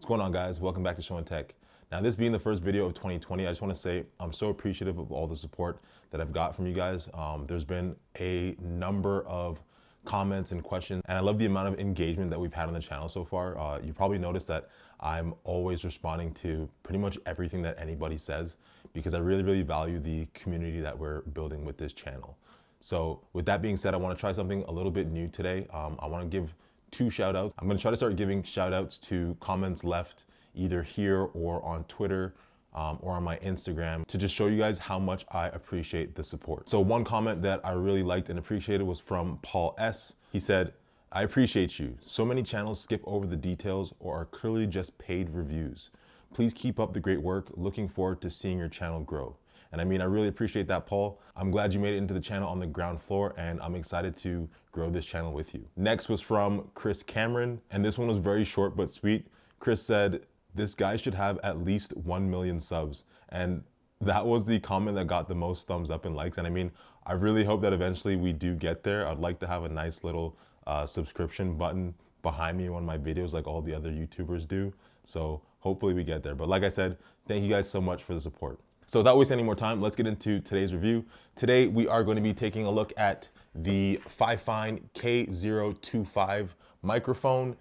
What's going on, guys? Welcome back to Show and Tech. Now, this being the first video of 2020, I just want to say I'm so appreciative of all the support that I've got from you guys. There's been a number of comments and questions, and I love the amount of engagement that we've had on the channel so far. You probably noticed that I'm always responding to pretty much everything that anybody says because I really value the community that we're building with this channel. So with that being said, I want to try something a little bit new today. I want to give two shout outs. I'm going to try to start giving shout outs to comments left either here or on Twitter or on my Instagram to just show you guys how much I appreciate the support. So one comment that I really liked and appreciated was from Paul S. He said, "I appreciate you. So many channels skip over the details or are clearly just paid reviews. Please keep up the great work. Looking forward to seeing your channel grow." And I mean, I really appreciate that, Paul. I'm glad you made it into the channel on the ground floor, and I'm excited to grow this channel with you. Next was from Chris Cameron, and this one was very short but sweet. Chris said, "This guy should have at least 1 million subs." And that was the comment that got the most thumbs up and likes. And I mean, I really hope that eventually we do get there. I'd like to have a nice little subscription button behind me on my videos like all the other YouTubers do. So hopefully we get there. But like I said, thank you guys so much for the support. So without wasting any more time, let's get into today's review. Today, we are going to be taking a look at the FiFine K052 microphone.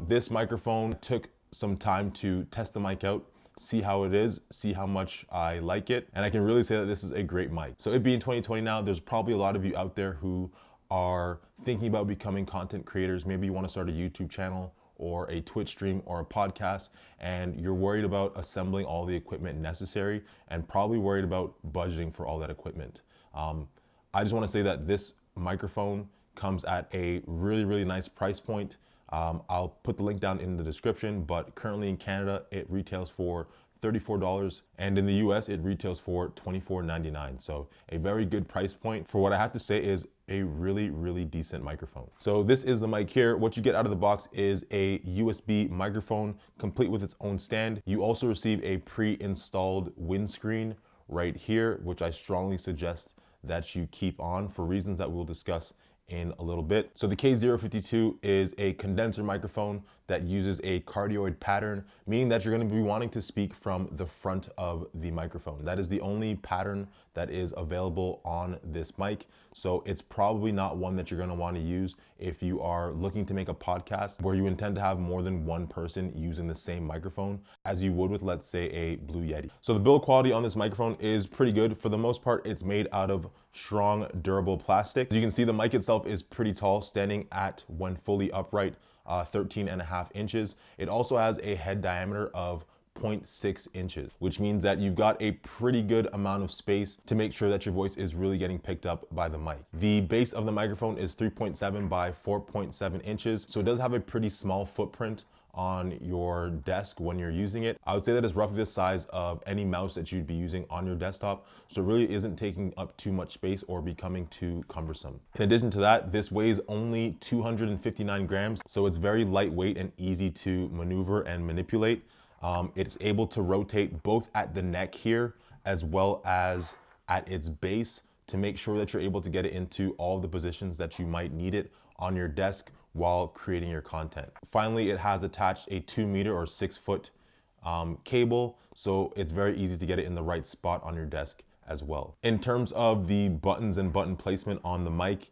This microphone took some time to test the mic out, see how it is, see how much I like it, and I can really say that this is a great mic. So it being 2020 now, there's probably a lot of you out there who are thinking about becoming content creators. Maybe you want to start a YouTube channel or a Twitch stream or a podcast, and you're worried about assembling all the equipment necessary and probably worried about budgeting for all that equipment. I just want to say that this microphone comes at a really nice price point. I'll put the link down in the description, but currently in Canada, it retails for $34, and in the US, it retails for $24.99. So a very good price point for what I have to say is a really decent microphone. So this is the mic here. What you get out of the box is a USB microphone complete with its own stand. You also receive a pre-installed windscreen right here, which I strongly suggest that you keep on for reasons that we'll discuss in a little bit. So the K052 is a condenser microphone that uses a cardioid pattern, meaning that you're going to be wanting to speak from the front of the microphone. That is the only pattern that is available on this mic. So it's probably not one that you're going to want to use if you are looking to make a podcast where you intend to have more than one person using the same microphone as you would with, let's say, a Blue Yeti. So the build quality on this microphone is pretty good. For the most part, it's made out of strong, durable plastic. As you can see, the mic itself is pretty tall, standing at, when fully upright, 13.5 inches. It also has a head diameter of 0.6 inches, which means that you've got a pretty good amount of space to make sure that your voice is really getting picked up by the mic. The base of the microphone is 3.7 by 4.7 inches, so it does have a pretty small footprint on your desk when you're using it. I would say that it's roughly the size of any mouse that you'd be using on your desktop, so it really isn't taking up too much space or becoming too cumbersome. In addition to that, this weighs only 259 grams, so it's very lightweight and easy to maneuver and manipulate. It's able to rotate both at the neck here as well as at its base to make sure that you're able to get it into all the positions that you might need it on your desk while creating your content. Finally, it has attached a 2 meter or 6 foot cable, so it's very easy to get it in the right spot on your desk as well. In terms of the buttons and button placement on the mic,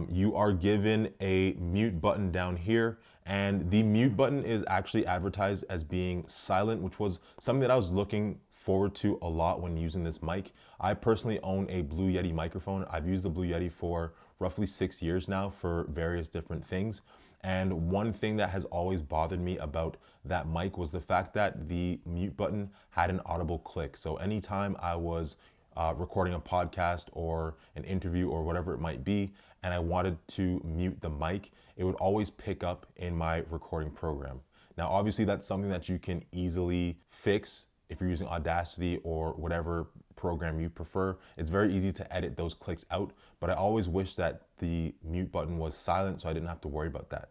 you are given a mute button down here, and the mute button is actually advertised as being silent, which was something that I was looking forward to a lot when using this mic. I personally own a Blue Yeti microphone. I've used the Blue Yeti for roughly 6 years now for various different things. And one thing that has always bothered me about that mic was the fact that the mute button had an audible click. So anytime I was recording a podcast or an interview or whatever it might be, and I wanted to mute the mic, it would always pick up in my recording program. Now, obviously that's something that you can easily fix if you're using Audacity or whatever program you prefer. It's very easy to edit those clicks out, but I always wish that the mute button was silent so I didn't have to worry about that.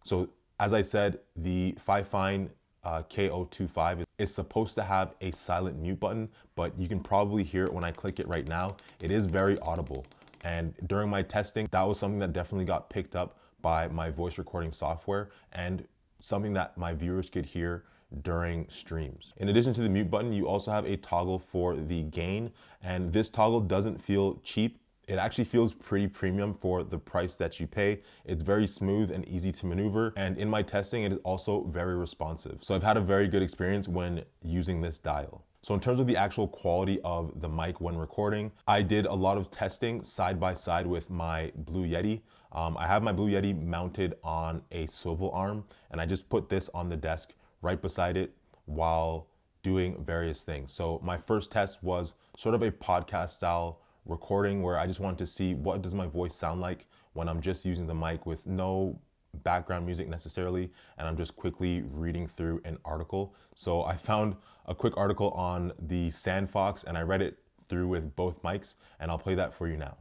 So as I said, the FiFine K052 is supposed to have a silent mute button, but you can probably hear it when I click it right now. It is very audible. And during my testing, that was something that definitely got picked up by my voice recording software. And something that my viewers could hear during streams. In addition to the mute button, you also have a toggle for the gain, and this toggle doesn't feel cheap. It actually feels pretty premium for the price that you pay. It's very smooth and easy to maneuver. And in my testing, it is also very responsive. So I've had a very good experience when using this dial. So in terms of the actual quality of the mic when recording, I did a lot of testing side by side with my Blue Yeti. I have my Blue Yeti mounted on a swivel arm, and I just put this on the desk right beside it while doing various things. So my first test was sort of a podcast style recording where I just wanted to see what does my voice sound like when I'm just using the mic with no background music necessarily, and I'm just quickly reading through an article. So I found a quick article on the sandfox and I read it through with both mics, and I'll play that for you now.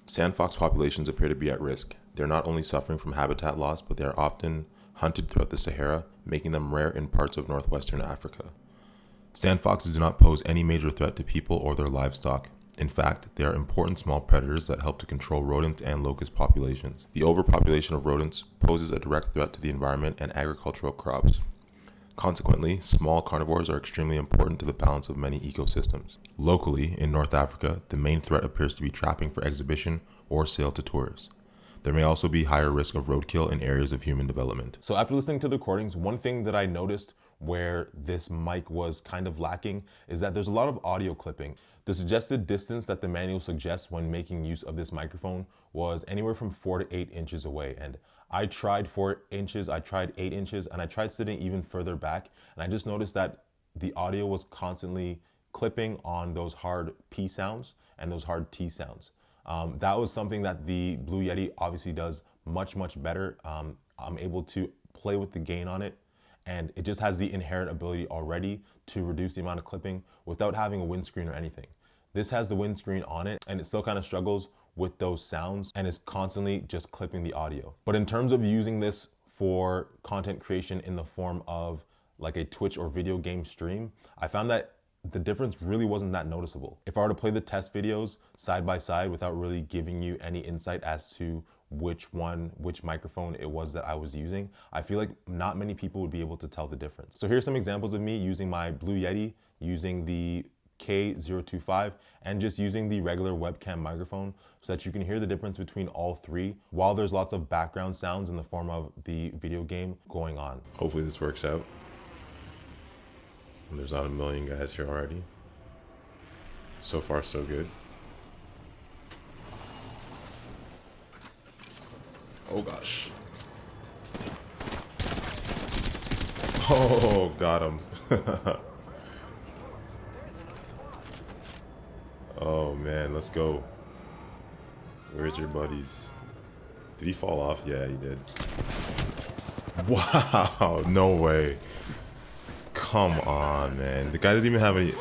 Sandfox populations appear to be at risk. They're not only suffering from habitat loss, but they are often hunted throughout the Sahara, making them rare in parts of northwestern Africa. Sandfoxes do not pose any major threat to people or their livestock. In fact, they are important small predators that help to control rodent and locust populations. The overpopulation of rodents poses a direct threat to the environment and agricultural crops. Consequently, small carnivores are extremely important to the balance of many ecosystems. Locally, in North Africa, the main threat appears to be trapping for exhibition or sale to tourists. There may also be higher risk of roadkill in areas of human development. So after listening to the recordings, one thing that I noticed where this mic was kind of lacking is that there's a lot of audio clipping. The suggested distance that the manual suggests when making use of this microphone was anywhere from 4 to 8 inches away. And I tried 4 inches, I tried 8 inches, and I tried sitting even further back. And I just noticed that the audio was constantly clipping on those hard P sounds and those hard T sounds. That was something that the Blue Yeti obviously does much better. I'm able to play with the gain on it, and it just has the inherent ability already to reduce the amount of clipping without having a windscreen or anything. This has the windscreen on it, and it still kind of struggles with those sounds and is constantly just clipping the audio. But in terms of using this for content creation in the form of like a Twitch or video game stream, I found that the difference really wasn't that noticeable. If I were to play the test videos side by side without really giving you any insight as to which microphone it was that I was using, I feel like not many people would be able to tell the difference. So here's some examples of me using my Blue Yeti, using the K052, and just using the regular webcam microphone so that you can hear the difference between all three while there's lots of background sounds in the form of the video game going on. Hopefully this works out. And there's not a million guys here already. So far, so good. Oh gosh. Oh, got him. Oh man, let's go. Where's your buddies? Did he fall off? Yeah, he did. Wow, no way. Come on, man. The guy doesn't even have any... He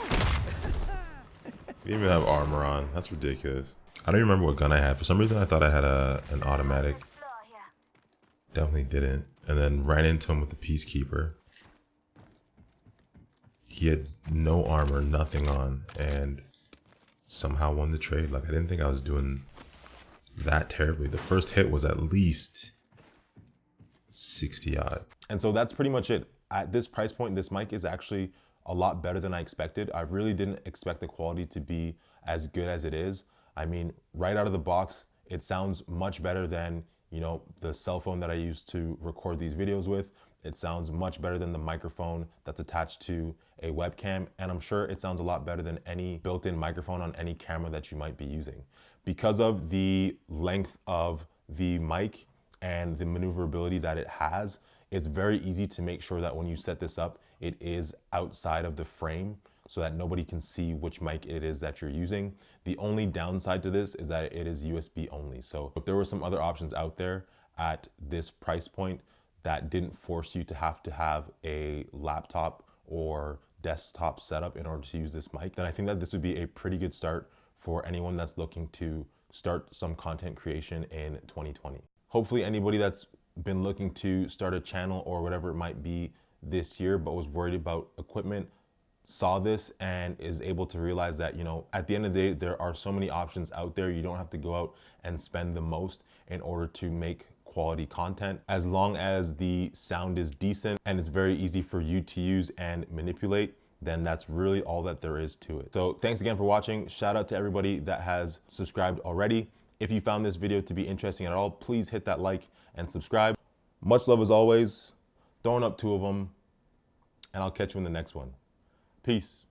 didn't even have armor on. That's ridiculous. I don't even remember what gun I had. For some reason, I thought I had an automatic. Definitely didn't. And then ran into him with the Peacekeeper. He had no armor, nothing on, and somehow won the trade. Like, I didn't think I was doing that terribly. The first hit was at least 60 odd. And so that's pretty much it. At this price point, this mic is actually a lot better than I expected. I really didn't expect the quality to be as good as it is. I mean, right out of the box, it sounds much better than, you know, the cell phone that I used to record these videos with. It sounds much better than the microphone that's attached to a webcam. And I'm sure it sounds a lot better than any built-in microphone on any camera that you might be using. Because of the length of the mic and the maneuverability that it has, it's very easy to make sure that when you set this up, it is outside of the frame so that nobody can see which mic it is that you're using. The only downside to this is that it is USB only. So if there were some other options out there at this price point that didn't force you to have a laptop or desktop setup in order to use this mic, then I think that this would be a pretty good start for anyone that's looking to start some content creation in 2020. Hopefully anybody that's been looking to start a channel or whatever it might be this year but was worried about equipment saw this and is able to realize that, you know, at the end of the day, there are so many options out there. You don't have to go out and spend the most in order to make quality content. As long as the sound is decent and it's very easy for you to use and manipulate, then that's really all that there is to it. So thanks again for watching. Shout out to everybody that has subscribed already. If you found this video to be interesting at all, please hit that like and subscribe. Much love as always. Throwing up 2 of them, and I'll catch you in the next one. Peace.